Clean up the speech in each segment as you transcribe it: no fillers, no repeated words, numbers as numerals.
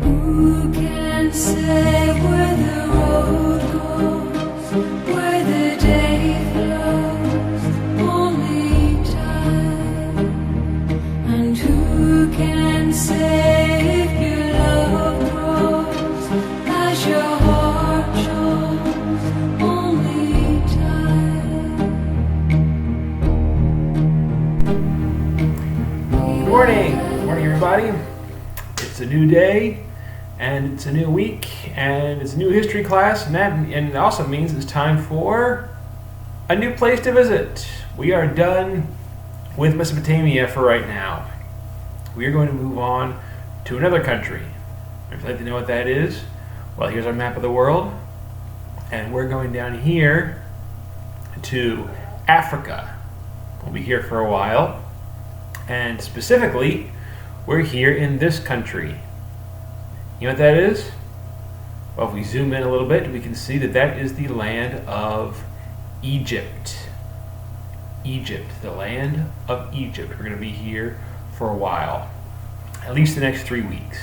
Who can say where the road goes, where the day flows? Only time. And who can say if your love grows as your heart shows? Only time. Good morning, everybody. It's a new day, and it's a new week, and it's a new history class, and it also means it's time for a new place to visit. We are done with Mesopotamia for right now. We are going to move on to another country. If you'd like to know what that is, well, here's our map of the world, and we're going down here to Africa. We'll be here for a while, and specifically, we're here in this country. You know what that is? Well, if we zoom in a little bit, we can see that that is the land of Egypt. Egypt, the land of Egypt. We're going to be here for a while, at least the next 3 weeks.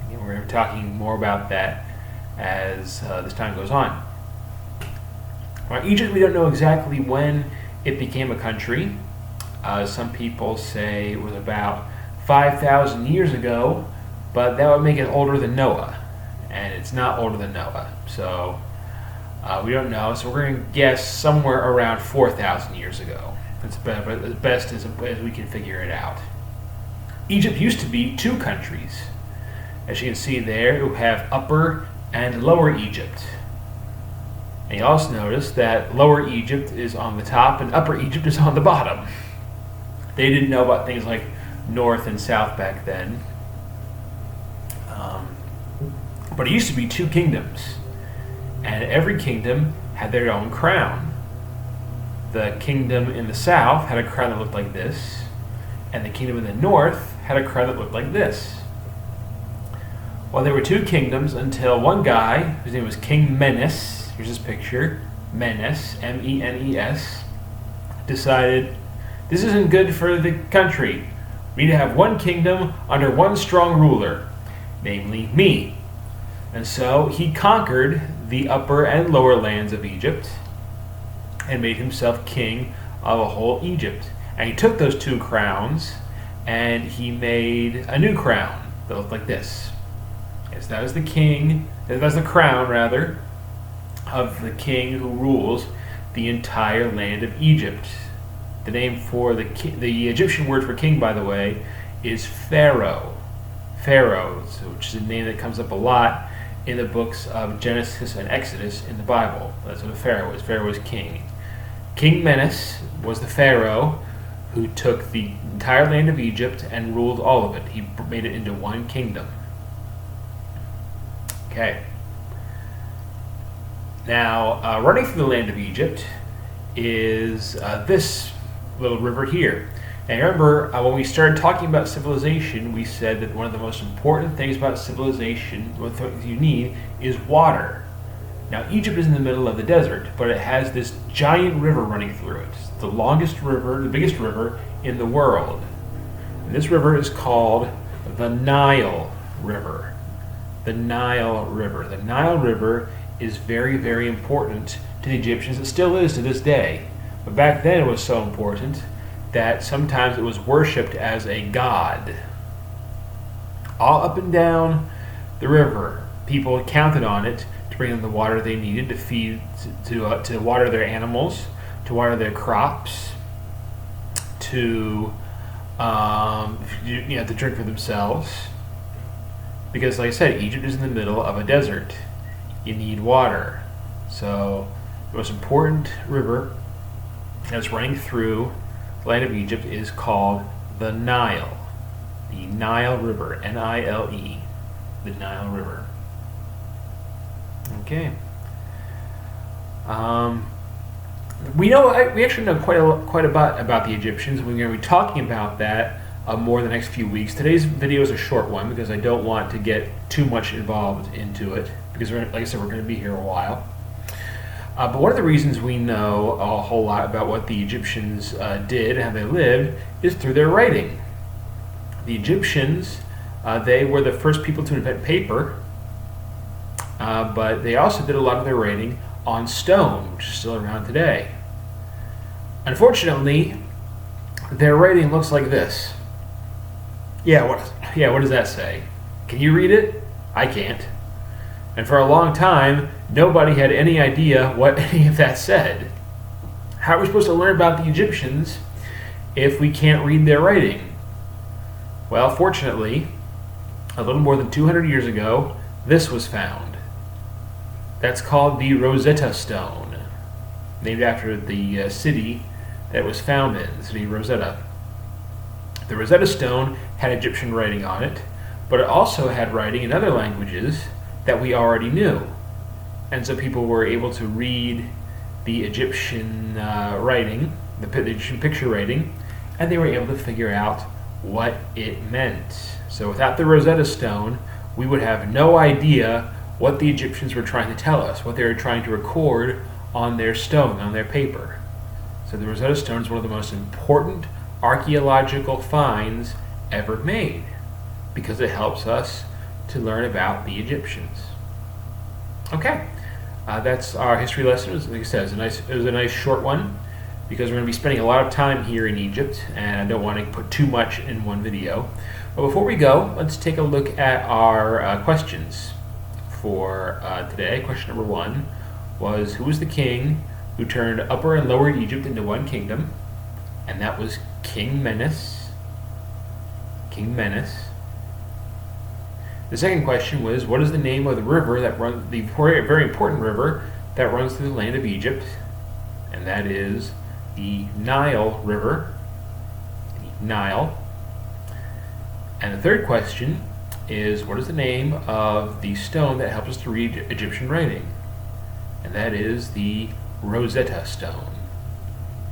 And we're going to be talking more about that as this time goes on. Now, Egypt, we don't know exactly when it became a country. Some people say it was about 5,000 years ago, but that would make it older than Noah, and it's not older than Noah, so we don't know. So we're going to guess somewhere around 4,000 years ago. That's as best as we can figure it out. Egypt used to be two countries. As you can see there, we have Upper and Lower Egypt. And you also notice that Lower Egypt is on the top and Upper Egypt is on the bottom. They didn't know about things like North and South back then. But it used to be two kingdoms, and every kingdom had their own crown. The kingdom in the south had a crown that looked like this, and the kingdom in the north had a crown that looked like this. Well, there were two kingdoms until one guy, whose name was King Menes, here's his picture, Menes, M-E-N-E-S, decided this isn't good for the country. We need to have one kingdom under one strong ruler, namely me. And so he conquered the upper and lower lands of Egypt and made himself king of a whole Egypt. And he took those two crowns and he made a new crown that looked like this. Yes, that was the king, that was the crown rather, of the king who rules the entire land of Egypt. The name for the Egyptian word for king, by the way, is Pharaoh. Pharaoh, which is a name that comes up a lot in the books of Genesis and Exodus in the Bible. That's what a pharaoh is. Pharaoh is king. King Menes was the pharaoh who took the entire land of Egypt and ruled all of it. He made it into one kingdom. Okay. Now, running through the land of Egypt is this little river here. And remember, when we started talking about civilization, we said that one of the most important things about civilization, what you need, is water. Now, Egypt is in the middle of the desert, but it has this giant river running through it. It's the longest river, the biggest river in the world. And this river is called the Nile River. The Nile River. The Nile River is very, very important to the Egyptians. It still is to this day. But back then it was so important that sometimes it was worshipped as a god. All up and down the river, people counted on it to bring them the water they needed to feed, to water their animals, to water their crops, to to drink for themselves. Because, like I said, Egypt is in the middle of a desert. You need water. So the most important river that's running through the land of Egypt is called the Nile. The Nile River, N-I-L-E, the Nile River. Okay. We actually know quite a bit about the Egyptians. We're going to be talking about that more the next few weeks. Today's video is a short one because I don't want to get too much involved into it because, like I said, we're going to be here a while. But one of the reasons we know a whole lot about what the Egyptians did and how they lived is through their writing. The Egyptians They were the first people to invent paper, but they also did a lot of their writing on stone, which is still around today. Unfortunately, their writing looks like this. What does that say? Can you read it? I can't. And for a long time, nobody had any idea what any of that said. How are we supposed to learn about the Egyptians if we can't read their writing? Well, fortunately, a little more than 200 years ago, this was found. That's called the Rosetta Stone, named after the city that it was found in, the city of Rosetta. The Rosetta Stone had Egyptian writing on it, but it also had writing in other languages that we already knew. And so people were able to read the Egyptian writing, the Egyptian picture writing, and they were able to figure out what it meant. So without the Rosetta Stone, we would have no idea what the Egyptians were trying to tell us, what they were trying to record on their stone, on their paper. So the Rosetta Stone is one of the most important archaeological finds ever made because it helps us to learn about the Egyptians. Okay, that's our history lesson. Like I said, it was a nice short one because we're going to be spending a lot of time here in Egypt, and I don't want to put too much in one video. But before we go, let's take a look at our questions for today. Question number 1 was, who was the king who turned Upper and Lower Egypt into one kingdom? And that was King Menes. King Menes. The second question was, what is the name of the river that runs, the very important river that runs through the land of Egypt? And that is the Nile River. The Nile. And the third question is, what is the name of the stone that helps us to read Egyptian writing? And that is the Rosetta Stone.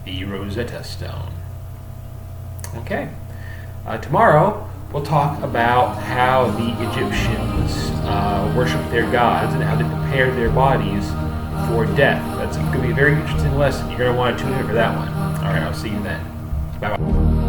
The Rosetta Stone. Okay. Tomorrow we'll talk about how the Egyptians worshiped their gods and how they prepared their bodies for death. That's going to be a very interesting lesson. You're going to want to tune in for that one. All right, I'll see you then. Bye-bye.